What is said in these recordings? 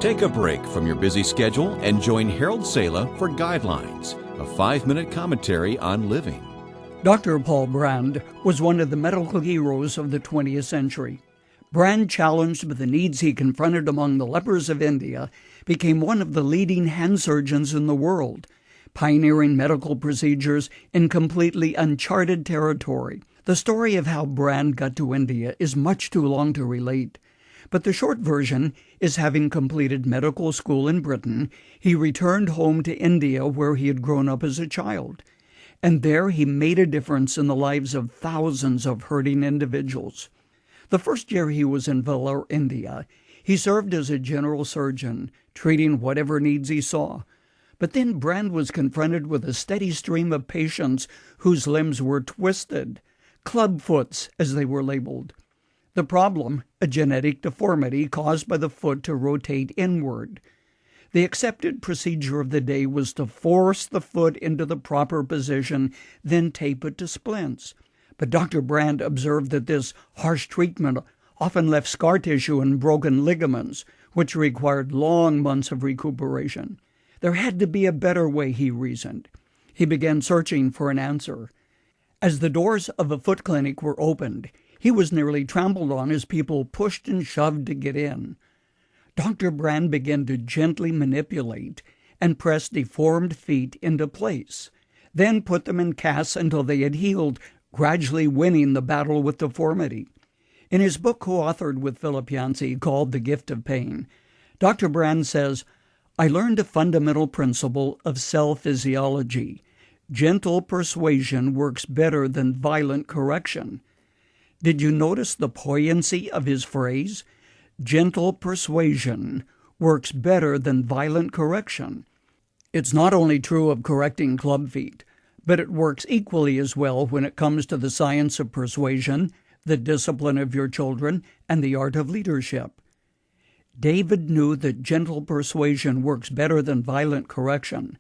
Take a break from your busy schedule and join Harold Sala for Guidelines, a 5-minute commentary on living. Dr. Paul Brand was one of the medical heroes of the 20th century. Brand, challenged with the needs he confronted among the lepers of India, became one of the leading hand surgeons in the world, pioneering medical procedures in completely uncharted territory. The story of how Brand got to India is much too long to relate, but the short version is, having completed medical school in Britain, he returned home to India where he had grown up as a child. And there he made a difference in the lives of thousands of hurting individuals. The first year he was in Vellore, India, he served as a general surgeon, treating whatever needs he saw. But then Brand was confronted with a steady stream of patients whose limbs were twisted, clubfoots as they were labeled. The problem, a genetic deformity caused by the foot to rotate inward. The accepted procedure of the day was to force the foot into the proper position, then tape it to splints. But Dr. Brand observed that this harsh treatment often left scar tissue and broken ligaments, which required long months of recuperation. There had to be a better way, he reasoned. He began searching for an answer. As the doors of a foot clinic were opened, he was nearly trampled on as people pushed and shoved to get in. Dr. Brand began to gently manipulate and press deformed feet into place, then put them in casts until they had healed, gradually winning the battle with deformity. In his book co-authored with Philip Yancey called The Gift of Pain, Dr. Brand says, "I learned a fundamental principle of cell physiology. Gentle persuasion works better than violent correction." Did you notice the poignancy of his phrase? Gentle persuasion works better than violent correction. It's not only true of correcting club feet, but it works equally as well when it comes to the science of persuasion, the discipline of your children, and the art of leadership. David knew that gentle persuasion works better than violent correction.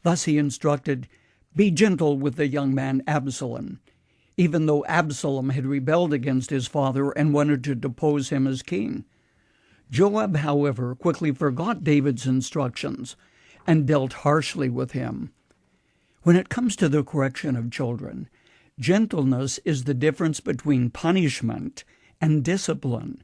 Thus he instructed, "Be gentle with the young man Absalom," even though Absalom had rebelled against his father and wanted to depose him as king. Joab, however, quickly forgot David's instructions and dealt harshly with him. When it comes to the correction of children, gentleness is the difference between punishment and discipline.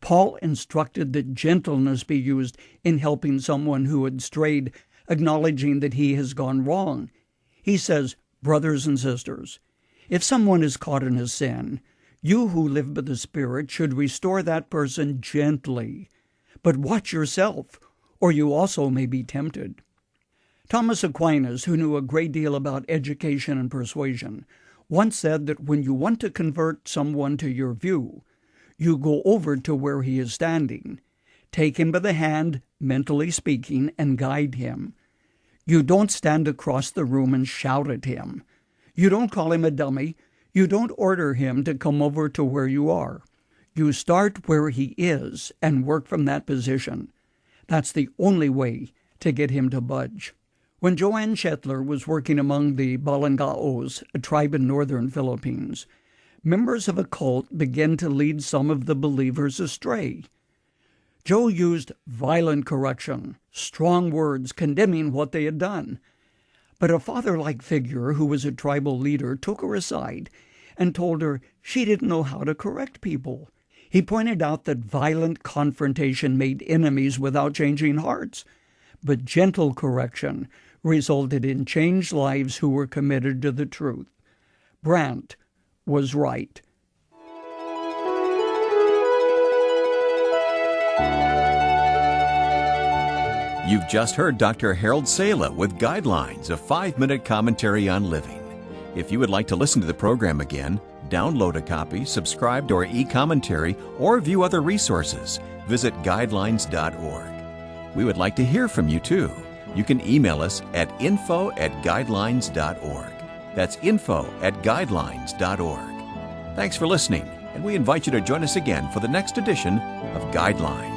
Paul instructed that gentleness be used in helping someone who had strayed, acknowledging that he has gone wrong. He says, "Brothers and sisters, if someone is caught in a sin, you who live by the Spirit should restore that person gently. But watch yourself, or you also may be tempted." Thomas Aquinas, who knew a great deal about education and persuasion, once said that when you want to convert someone to your view, you go over to where he is standing, take him by the hand, mentally speaking, and guide him. You don't stand across the room and shout at him. You don't call him a dummy. You don't order him to come over to where you are. You start where he is and work from that position. That's the only way to get him to budge. When Joanne Shetler was working among the Balangaos, a tribe in northern Philippines, members of a cult began to lead some of the believers astray. Joe used violent correction, strong words condemning what they had done. But a father-like figure who was a tribal leader took her aside and told her she didn't know how to correct people. He pointed out that violent confrontation made enemies without changing hearts, but gentle correction resulted in changed lives who were committed to the truth. Brand was right. You've just heard Dr. Harold Sala with Guidelines, a 5-minute commentary on living. If you would like to listen to the program again, download a copy, subscribe to our e-commentary, or view other resources, visit guidelines.org. We would like to hear from you too. You can email us at info@guidelines.org. That's info@guidelines.org. Thanks for listening, and we invite you to join us again for the next edition of Guidelines.